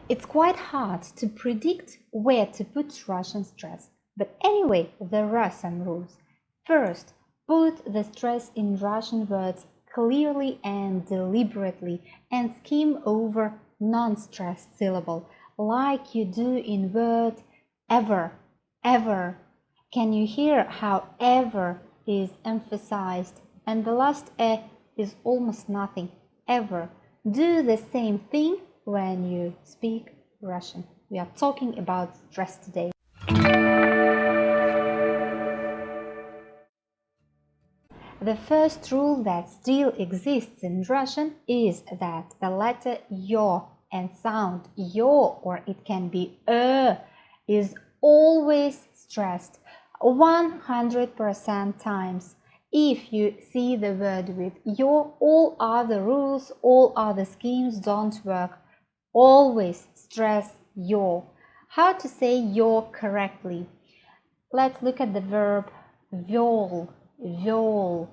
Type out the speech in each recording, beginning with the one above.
It's quite hard to predict where to put Russian stress, but anyway, there are some rules. First, put the stress in Russian words clearly and deliberately and skim over non-stressed syllable, like you do in word ever, ever. Can you hear how ever is emphasized and the last e is almost nothing, ever. Do the same thing when you speak Russian. We are talking about stress today. The first rule that still exists in Russian is that the letter yo and sound yo, or it can be is always stressed 100% times. If you see the word with yo, all other rules, all other schemes don't work. Always stress yo. How to say yo correctly? Let's look at the verb viol. Viol,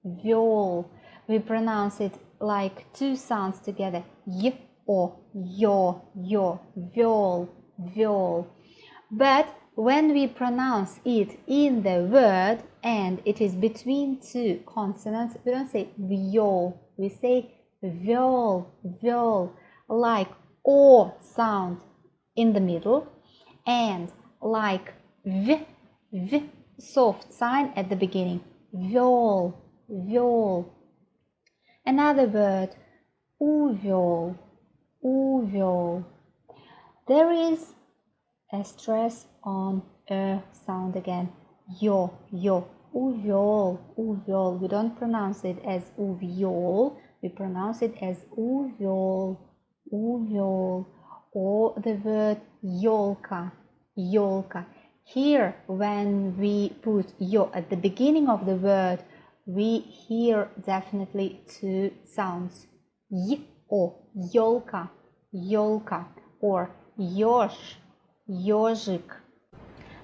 viol. We pronounce it like two sounds together. Y or yo, yo, viol, viol. But when we pronounce it in the word and it is between two consonants, we don't say viol, we say viol, viol, like o sound in the middle and like v, v soft sign at the beginning. Viol, viol. Another word, uviol, uviol. There is a stress on sound again. Yo, yo, uviol, uviol. We don't pronounce it as uviol, we pronounce it as uviol, uviol. Or the word yolka, yolka. Here, when we put yo at the beginning of the word, we hear definitely two sounds. Y or yolka, yolka, or yosh, yojik.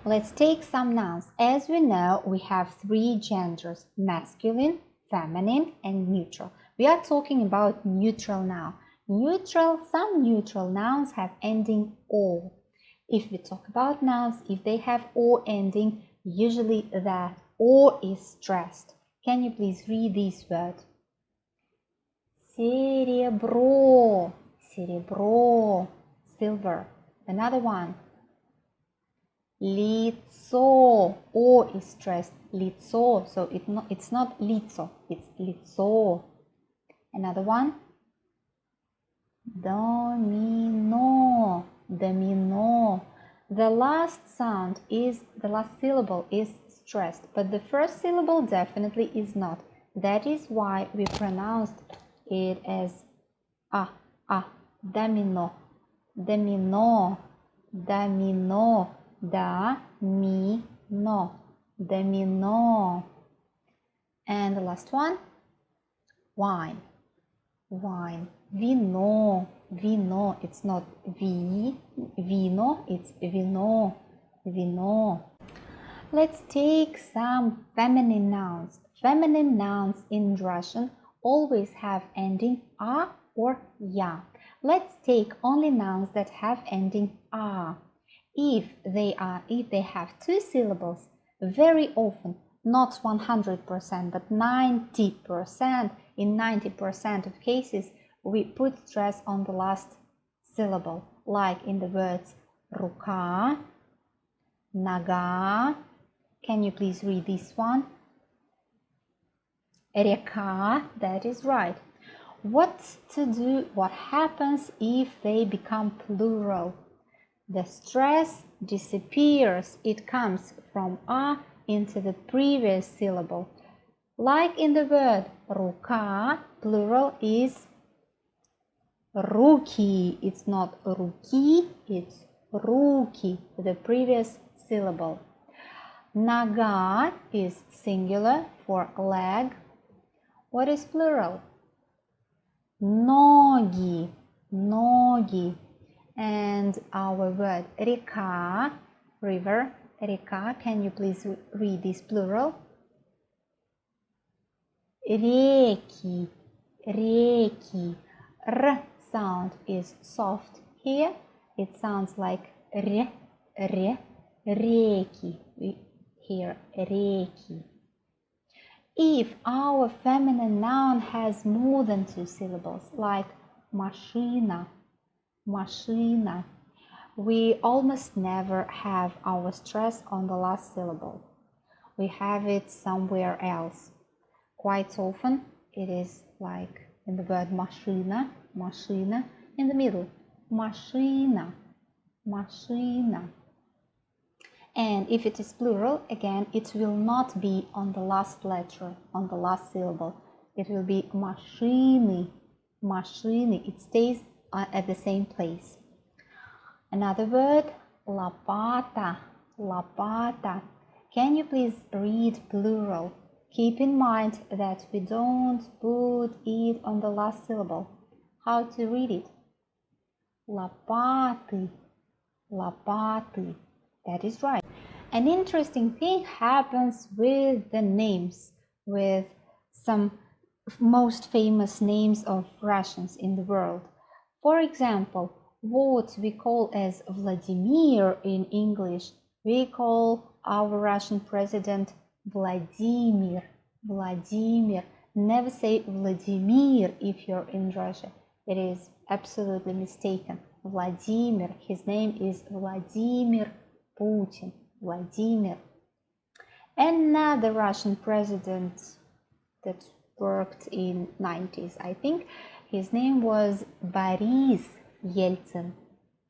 Let's take some nouns. As we know, we have three genders: masculine, feminine, and neutral. We are talking about neutral now. Some neutral nouns have ending o. If we talk about nouns, if they have o ending, usually that o is stressed. Can you please read these words? Серебро, серебро, silver. Another one. Лицо, o is stressed. Лицо, so it's not лицо, it's лицо. Another one. Domino, domino. The last syllable is stressed, but the first syllable definitely is not. That is why we pronounced it as domino, domino, domino, domino, domino. And the last one, wine, wine. Vino, vino, it's not vino, it's vino, vino. Let's take some feminine nouns. Feminine nouns in Russian always have ending a or ya. Let's take only nouns that have ending a. If they have two syllables, very often, not 100%, but 90%, in 90% of cases, we put stress on the last syllable, like in the words ruka, naga. Can you please read this one? Reka, that is right. What to do? What happens if they become plural? The stress disappears. It comes from a into the previous syllable. Like in the word ruka, plural is ruki. It's not ruki, it's ruki, the previous syllable. Naga is singular for leg. What is plural? Nogi, nogi. And our word reka, river, reka. Can you please read this plural? Reiki, reiki. R sound is soft Here it sounds like реки. We hear реки. If our feminine noun has more than 2 syllables, like машина, we almost never have our stress on the last syllable. We have it somewhere else. Quite often it is like in the word машина, in the middle, машина. And if it is plural, again, it will not be on the last letter, on the last syllable. It will be машины. It stays at the same place. Another word, лопата. Can you please read plural? Keep in mind that we don't put it on the last syllable. How to read it? Лопаты. That is right. An interesting thing happens with the names, with some most famous names of Russians in the world. For example, what we call as Vladimir in English, we call our Russian president Vladimir. Never say Vladimir if you're in Russia. It is absolutely mistaken. Vladimir, his name is Vladimir Putin. Vladimir. Another Russian president that worked in 90s, I think, his name was Boris Yeltsin.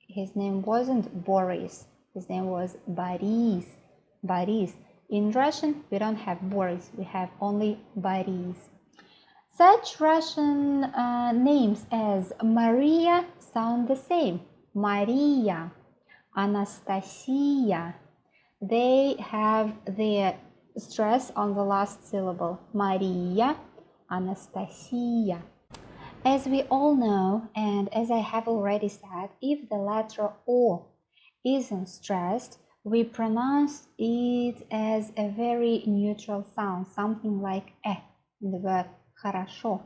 His name wasn't Boris, his name was Boris. In Russian, we don't have Boris, we have only Boris. Such Russian names as Maria sound the same. Maria, Anastasia. They have their stress on the last syllable. Maria, Anastasia. As we all know, and as I have already said, if the letter O isn't stressed, we pronounce it as a very neutral sound, something like in the word хорошо.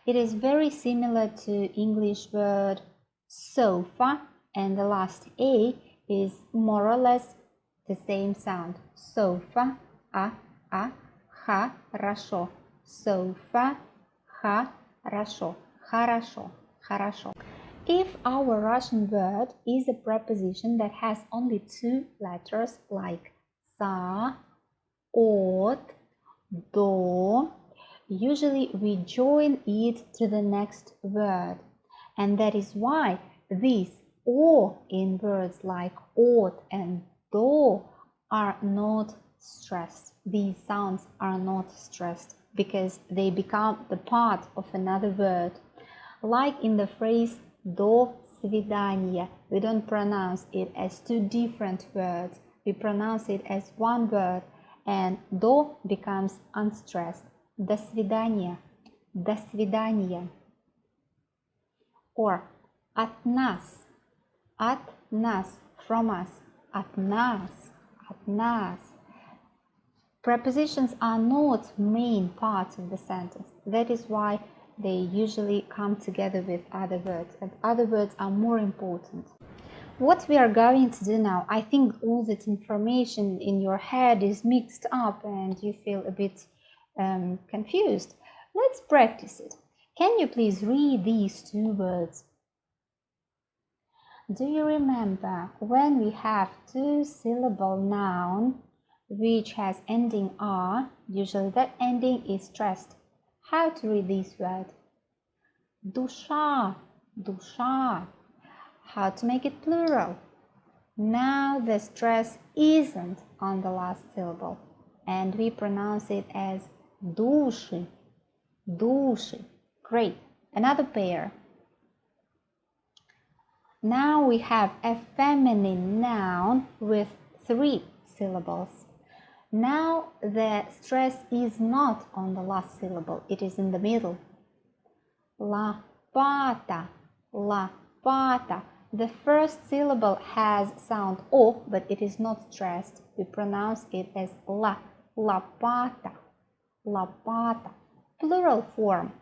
It is very similar to English word sofa, and the last A is more or less the same sound. Sofa, хорошо. Sofa, хорошо. If our Russian word is a preposition that has only 2 letters, like sa, от, до, usually we join it to the next word, and that is why these O in words like от and до are not stressed. These sounds are not stressed because they become the part of another word. Like in the phrase до свидания, we don't pronounce it as 2 different words. We pronounce it as one word, and до becomes unstressed. До свидания. Or от нас, from us, от нас. Prepositions are not main parts of the sentence. That is why they usually come together with other words, and other words are more important. What we are going to do now, I think all that information in your head is mixed up and you feel a bit confused. Let's practice it. Can you please read these 2 words? Do you remember when we have 2-syllable noun which has ending R, usually that ending is stressed? How to read this word? Душа. How to make it plural? Now the stress isn't on the last syllable, and we pronounce it as души. Great. Another pair. Now we have a feminine noun with 3 syllables. Now the stress is not on the last syllable, it is in the middle. Лопата. The first syllable has sound O, but it is not stressed. We pronounce it as la. Лопата. Plural form.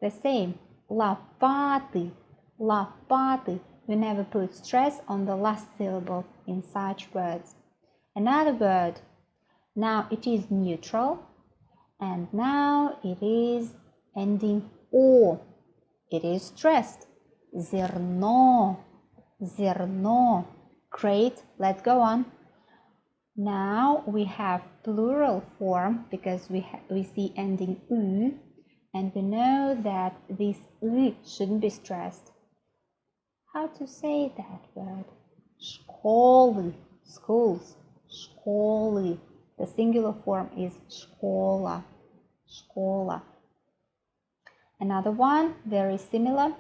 The same. Лопаты. Лопаты. We never put stress on the last syllable in such words. Another word. Now it is neutral and now it is ending O. It is stressed. Зерно. Зерно. Great. Let's go on. Now we have plural form because we see ending U, and we know that this U shouldn't be stressed. How to say that word? Школы. Schools. Школы. The singular form is школа. Школа. Another one, very similar.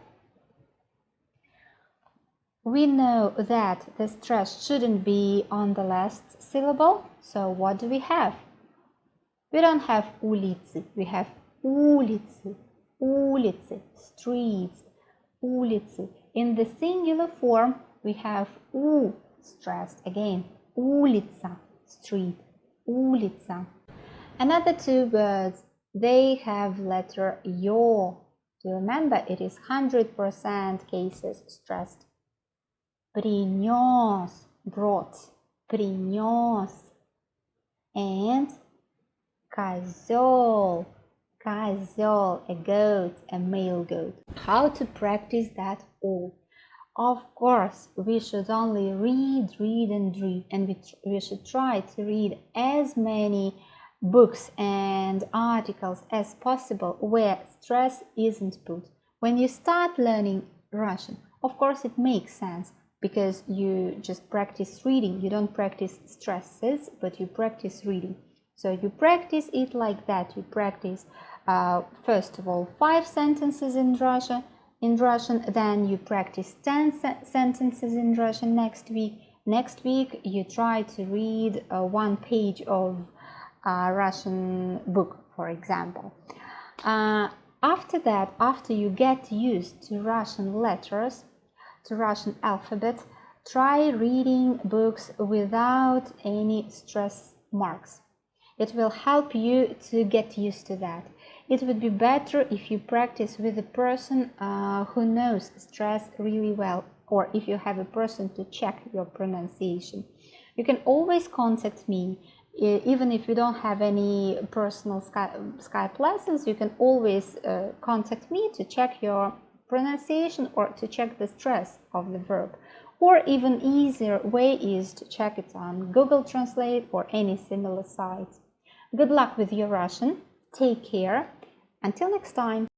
We know that the stress shouldn't be on the last syllable, so what do we have? We don't have улицы, we have улицы, улицы, streets, улицы. In the singular form, we have U stressed again, улица, street, улица. Another two words, they have letter yo. Do you remember? It is 100% cases stressed. Принес, brought, принес. And козел, козел, a goat, a male goat. How to practice that all? Of course, we should only read, and we should try to read as many books and articles as possible where stress isn't put. When you start learning Russian, of course it makes sense because you just practice reading. You don't practice stresses, but you practice reading. So you practice it like that. You practice first of all 5 sentences in Russian, then you practice 10 sentences in Russian next week. Next week you try to read 1 page of a Russian book, for example. After that, after you get used to Russian letters, to Russian alphabet, try reading books without any stress marks. It will help you to get used to that. It would be better if you practice with a person who knows stress really well, or if you have a person to check your pronunciation. You can always contact me. Even if you don't have any personal Skype lessons, you can always contact me to check your pronunciation or to check the stress of the verb. Or even easier way is to check it on Google Translate or any similar sites. Good luck with your Russian. Take care. Until next time.